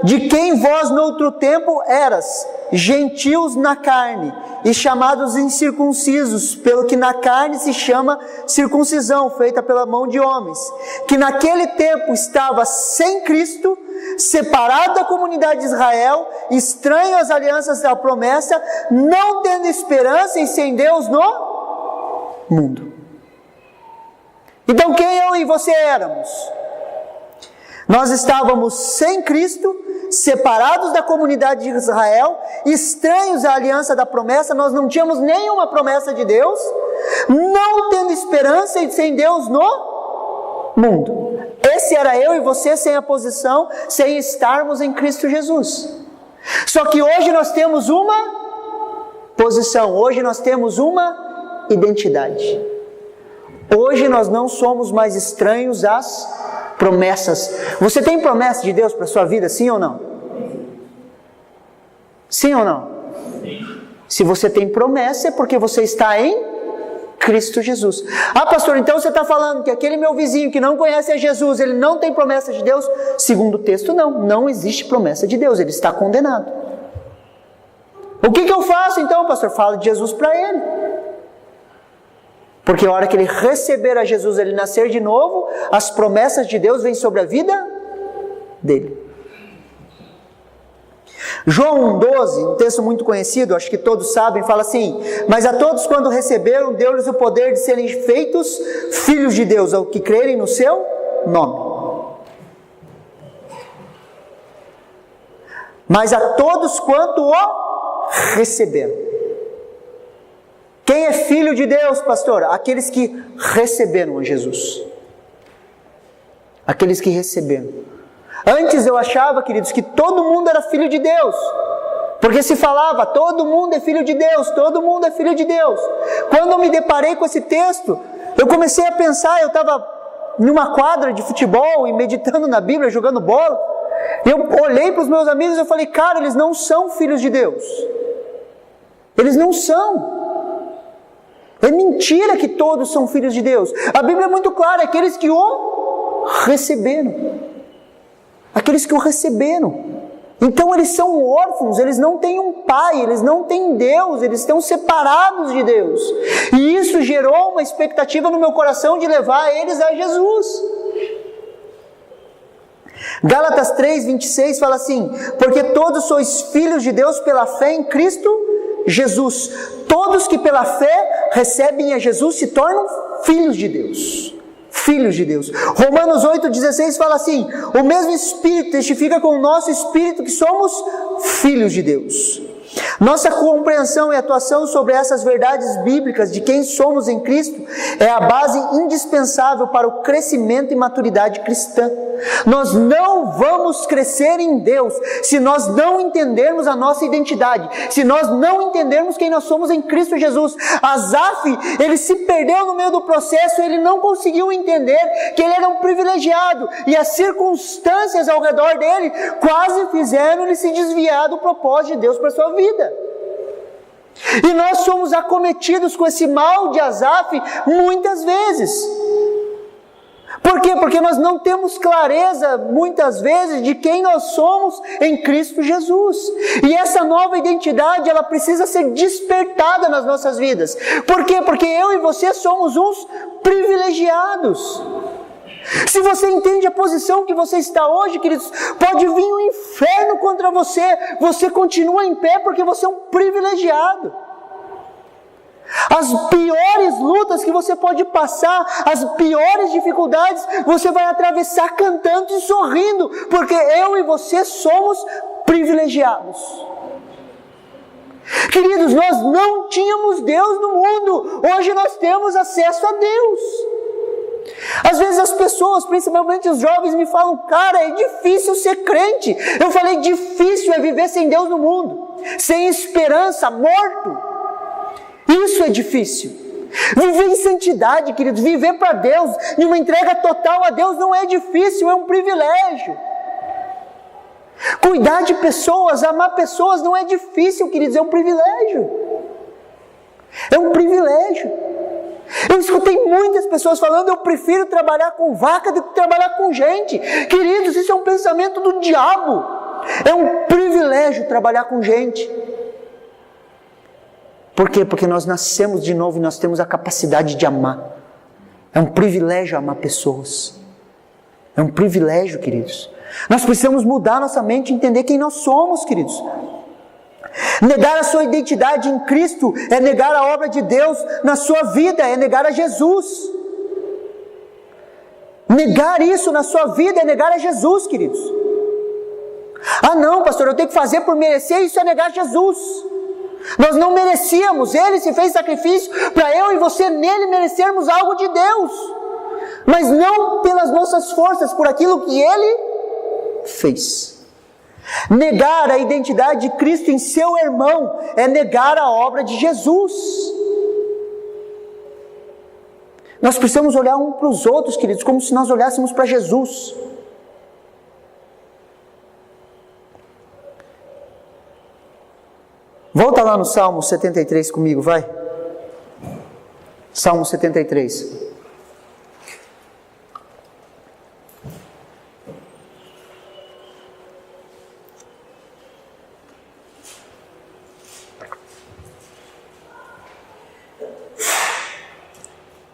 de quem vós no outro tempo eras, gentios na carne, e chamados incircuncisos, pelo que na carne se chama circuncisão, feita pela mão de homens, que naquele tempo estava sem Cristo, separado da comunidade de Israel, estranho às alianças da promessa, não tendo esperança e sem Deus no mundo. Então quem eu e você éramos? Nós estávamos sem Cristo, separados da comunidade de Israel, estranhos à aliança da promessa, nós não tínhamos nenhuma promessa de Deus, não tendo esperança e sem Deus no mundo. Esse era eu e você sem a posição, sem estarmos em Cristo Jesus. Só que hoje nós temos uma posição, hoje nós temos uma identidade. Hoje nós não somos mais estranhos às promessas. Você tem promessa de Deus para a sua vida, sim ou não? Sim ou não? Sim. Se você tem promessa é porque você está em Cristo Jesus. Ah, pastor, então você está falando que aquele meu vizinho que não conhece a Jesus, ele não tem promessa de Deus? Segundo o texto, não existe promessa de Deus, ele está condenado. O que eu faço então, pastor? Fala de Jesus para ele. Porque a hora que ele receber a Jesus, ele nascer de novo, as promessas de Deus vêm sobre a vida dele. João 1,12, um texto muito conhecido, acho que todos sabem, fala assim: mas a todos quando receberam, deu-lhes o poder de serem feitos filhos de Deus, ao que crerem no seu nome. Mas a todos quanto o receberam. Quem é filho de Deus, pastor? Aqueles que receberam a Jesus. Aqueles que receberam. Antes eu achava, queridos, que todo mundo era filho de Deus. Porque se falava, todo mundo é filho de Deus, todo mundo é filho de Deus. Quando eu me deparei com esse texto, eu comecei a pensar, eu estava numa quadra de futebol e meditando na Bíblia, jogando bola. Eu olhei para os meus amigos e falei, cara, eles não são filhos de Deus. Eles não são. É mentira que todos são filhos de Deus. A Bíblia é muito clara, aqueles que o receberam. Aqueles que o receberam. Então eles são órfãos, eles não têm um pai, eles não têm Deus, eles estão separados de Deus. E isso gerou uma expectativa no meu coração de levar eles a Jesus. Gálatas 3:26 fala assim: porque todos sois filhos de Deus pela fé em Cristo Jesus. Todos que pela fé recebem a Jesus se tornam filhos de Deus. Filhos de Deus. Romanos 8:16 fala assim: o mesmo Espírito testifica com o nosso Espírito que somos filhos de Deus. Nossa compreensão e atuação sobre essas verdades bíblicas de quem somos em Cristo é a base indispensável para o crescimento e maturidade cristã. Nós não vamos crescer em Deus se nós não entendermos a nossa identidade, se nós não entendermos quem nós somos em Cristo Jesus. Asaf, ele se perdeu no meio do processo, ele não conseguiu entender que ele era um privilegiado, e as circunstâncias ao redor dele quase fizeram ele se desviar do propósito de Deus para a sua vida. E nós somos acometidos com esse mal de Asaf muitas vezes. Por quê? Porque nós não temos clareza, muitas vezes, de quem nós somos em Cristo Jesus. E essa nova identidade, ela precisa ser despertada nas nossas vidas. Por quê? Porque eu e você somos uns privilegiados. Se você entende a posição que você está hoje, queridos, pode vir um inferno contra você. Você continua em pé porque você é um privilegiado. As piores lutas que você pode passar, as piores dificuldades, você vai atravessar cantando e sorrindo, porque eu e você somos privilegiados. Queridos, nós não tínhamos Deus no mundo, hoje nós temos acesso a Deus. Às vezes as pessoas, principalmente os jovens, me falam: cara, é difícil ser crente. Eu falei: difícil é viver sem Deus no mundo, sem esperança, morto. Isso é difícil. Viver em santidade, queridos, viver para Deus, em uma entrega total a Deus, não é difícil, é um privilégio. Cuidar de pessoas, amar pessoas, não é difícil, queridos, é um privilégio. É um privilégio. Eu escutei muitas pessoas falando: eu prefiro trabalhar com vaca do que trabalhar com gente. Queridos, isso é um pensamento do diabo. É um privilégio trabalhar com gente. Por quê? Porque nós nascemos de novo e nós temos a capacidade de amar. É um privilégio amar pessoas. É um privilégio, queridos. Nós precisamos mudar nossa mente e entender quem nós somos, queridos. Negar a sua identidade em Cristo é negar a obra de Deus na sua vida, é negar a Jesus. Negar isso na sua vida é negar a Jesus, queridos. Ah não, pastor, eu tenho que fazer por merecer, isso é negar Jesus. Nós não merecíamos, Ele se fez sacrifício para eu e você nele merecermos algo de Deus, mas não pelas nossas forças, por aquilo que Ele fez. Negar a identidade de Cristo em seu irmão é negar a obra de Jesus. Nós precisamos olhar um para os outros, queridos, como se nós olhássemos para Jesus. Volta lá no Salmo 73 comigo, vai. Salmo 73.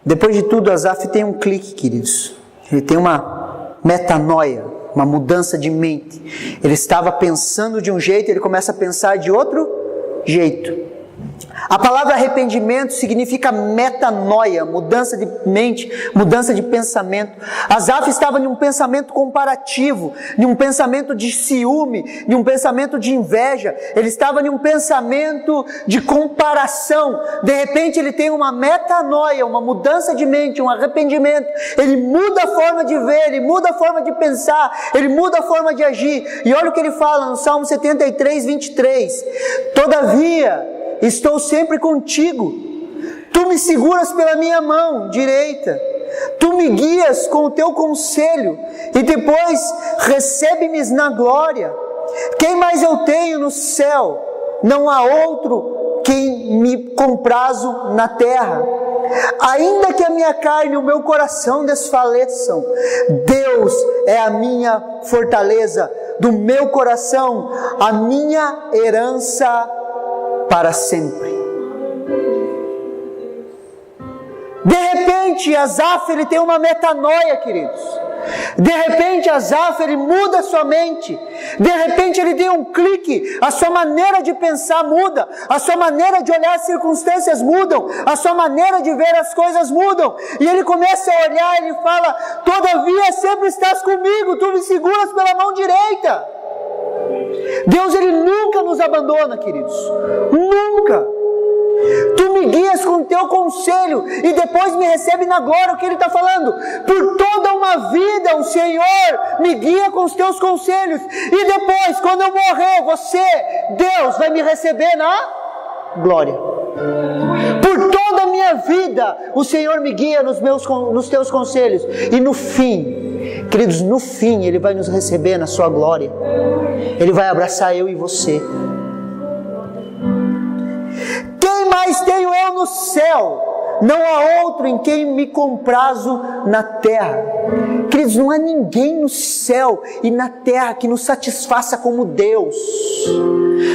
Depois de tudo, Asaf tem um clique, queridos. Ele tem uma metanoia, uma mudança de mente. Ele estava pensando de um jeito, ele começa a pensar de outro jeito. A palavra arrependimento significa metanoia, mudança de mente, mudança de pensamento. Asaf estava em um pensamento comparativo, em um pensamento de ciúme, em um pensamento de inveja. Ele estava em um pensamento de comparação. De repente ele tem uma metanoia, uma mudança de mente, um arrependimento. Ele muda a forma de ver, ele muda a forma de pensar, ele muda a forma de agir. E olha o que ele fala no Salmo 73, 23. Todavia, estou sempre contigo, tu me seguras pela minha mão direita, tu me guias com o teu conselho, e depois recebe-me na glória. Quem mais eu tenho no céu? Não há outro quem me comprazo na terra. Ainda que a minha carne e o meu coração desfaleçam, Deus é a minha fortaleza, do meu coração, a minha herança para sempre. De repente, Asaf, ele tem uma metanoia, queridos. De repente, Asaf, ele muda a sua mente. De repente, ele tem um clique. A sua maneira de pensar muda. A sua maneira de olhar as circunstâncias mudam. A sua maneira de ver as coisas mudam. E ele começa a olhar, ele fala: todavia sempre estás comigo, tu me seguras pela mão direita. Deus, Ele nunca nos abandona, queridos. Nunca. Tu me guias com teu conselho e depois me recebe na glória. O que ele está falando? Por toda uma vida o Senhor me guia com os teus conselhos, e depois, quando eu morrer, você, Deus, vai me receber na glória. Por toda a minha vida o Senhor me guia nos teus conselhos, e no fim, queridos, no fim Ele vai nos receber na sua glória. Ele vai abraçar eu e você. Quem mais tenho eu no céu? Não há outro em quem me comprazo na terra. Queridos, não há ninguém no céu e na terra que nos satisfaça como Deus.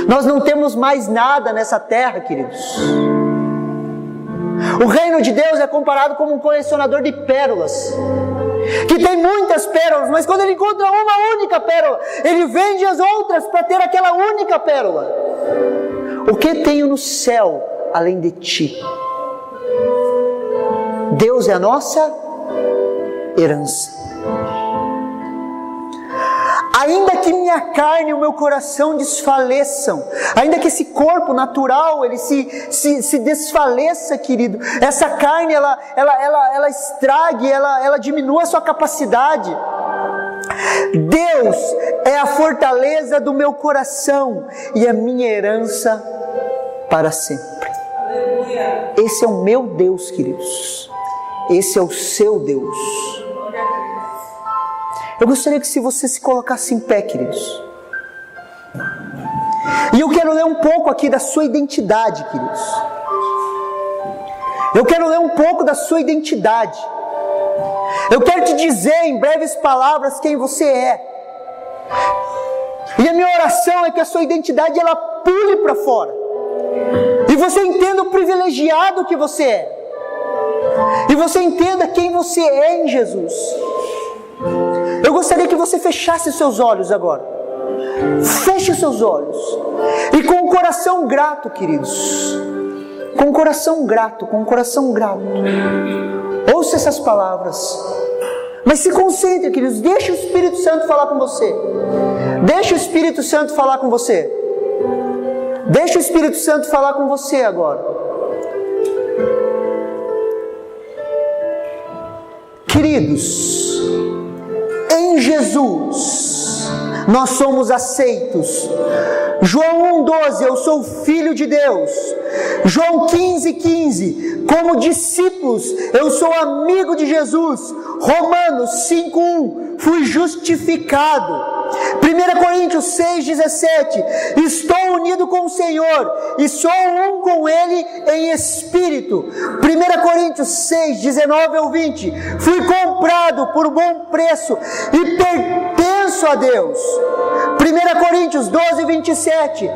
Nós não temos mais nada nessa terra, queridos. O reino de Deus é comparado como um colecionador de pérolas, que tem muitas pérolas, mas quando ele encontra uma única pérola, ele vende as outras para ter aquela única pérola. O que tenho no céu além de ti? Deus é a nossa herança. Ainda que minha carne e o meu coração desfaleçam, ainda que esse corpo natural ele se desfaleça, querido, essa carne ela estrague, ela diminua a sua capacidade, Deus é a fortaleza do meu coração e a minha herança para sempre. Esse é o meu Deus, queridos. Esse é o seu Deus. Eu gostaria que se você se colocasse em pé, queridos. E eu quero ler um pouco aqui da sua identidade, queridos. Eu quero ler um pouco da sua identidade. Eu quero te dizer em breves palavras quem você é. E a minha oração é que a sua identidade ela pule para fora. E você entenda o privilegiado que você é. E você entenda quem você é em Jesus. Eu gostaria que você fechasse seus olhos agora. Feche seus olhos. E com um coração grato, queridos. Com um coração grato, com um coração grato. Ouça essas palavras. Mas se concentre, queridos. Deixe o Espírito Santo falar com você. Deixe o Espírito Santo falar com você. Deixe o Espírito Santo falar com você agora. Queridos, em Jesus nós somos aceitos. João 1,12, eu sou filho de Deus. João 15,15, como discípulos, eu sou amigo de Jesus. Romanos 5,1, fui justificado. 1 Coríntios 6,17, estou unido com o Senhor e sou um com Ele em espírito. 1 Coríntios 6,19 ao 20, fui comprado por bom preço e pertenço a Deus. 1 Coríntios 12,27,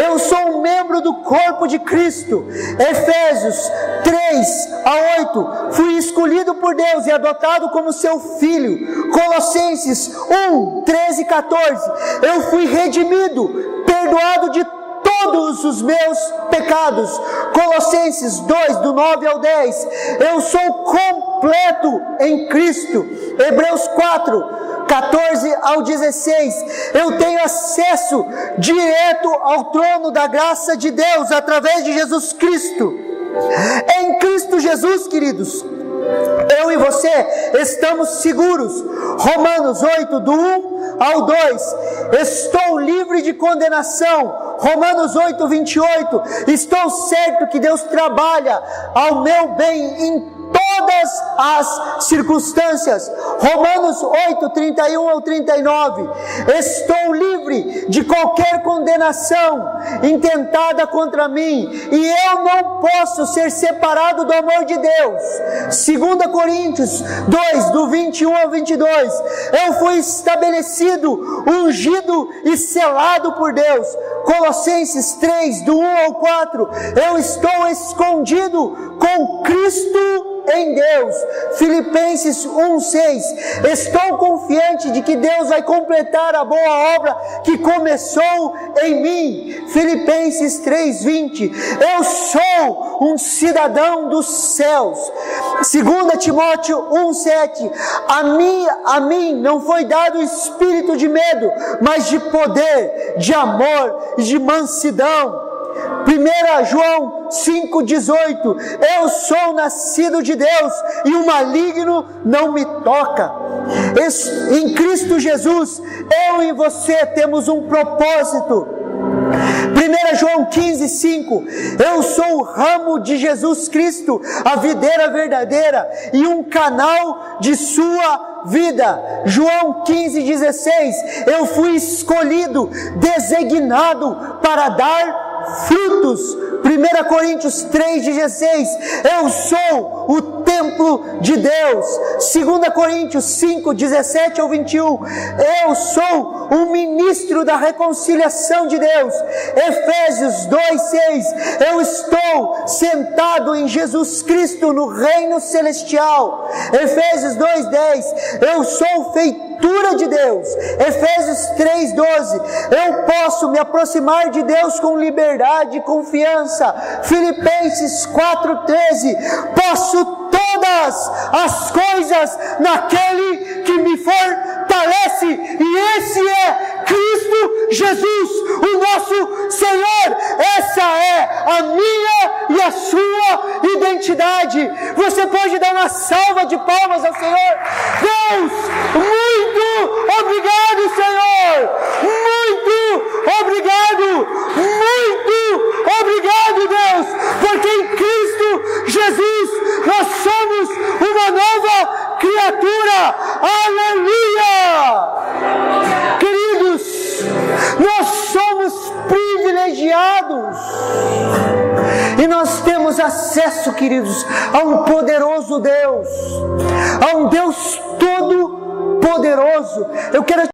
eu sou um membro do corpo de Cristo. Efésios 3-8, fui escolhido por Deus e adotado como seu filho. Colossenses 1:13-14, eu fui redimido, perdoado de todos os meus pecados. Colossenses 2:9 ao 10, eu sou completo em Cristo. Hebreus 4:14 ao 16, eu tenho acesso direto ao trono da graça de Deus através de Jesus Cristo. Em Cristo Jesus, queridos, eu e você estamos seguros. Romanos 8, do 1 ao 2, estou livre de condenação. Romanos 8:28, estou certo que Deus trabalha ao meu bem em todas as circunstâncias. Romanos 8:31 ao 39, estou livre de qualquer condenação intentada contra mim, e eu não posso ser separado do amor de Deus. 2 Coríntios 2, do 21 ao 22, eu fui estabelecido, ungido e selado por Deus. Colossenses 3, do 1 ao 4, eu estou escondido com Cristo em Deus. Filipenses 1:6, estou confiante de que Deus vai completar a boa obra que começou em mim. Filipenses 3:20, eu sou um cidadão dos céus. 2 Timóteo 1:7, a mim não foi dado o espírito de medo, mas de poder, de amor e de mansidão. 1 João 5,18: eu sou nascido de Deus e o maligno não me toca. Em Cristo Jesus, eu e você temos um propósito. 1 João 15,5: eu sou o ramo de Jesus Cristo, a videira verdadeira e um canal de sua vida. João 15,16: eu fui escolhido, designado para dar frutos. 1 Coríntios 3,16: eu sou o templo de Deus. 2 Coríntios 5:17 ao 21: eu sou o ministro da reconciliação de Deus. Efésios 2:6: eu estou sentado em Jesus Cristo no reino celestial. Efésios 2:10: eu sou feitura de Deus. Efésios 3:12: eu posso me aproximar de Deus com liberdade e confiança. Filipenses 4:13: posso todas as coisas naquele que me fortalece, e esse é Cristo Jesus, o nosso Senhor. Essa é a minha e a sua identidade. Você pode dar uma salva de palmas ao Senhor? Deus, muito obrigado, Senhor, muito obrigado, muito obrigado, Deus, porque em Cristo Jesus nós somos uma nova criatura. Aleluia! Queridos, nós somos privilegiados e nós temos acesso, queridos, a um poderoso Deus, a um Deus todo poderoso. Eu quero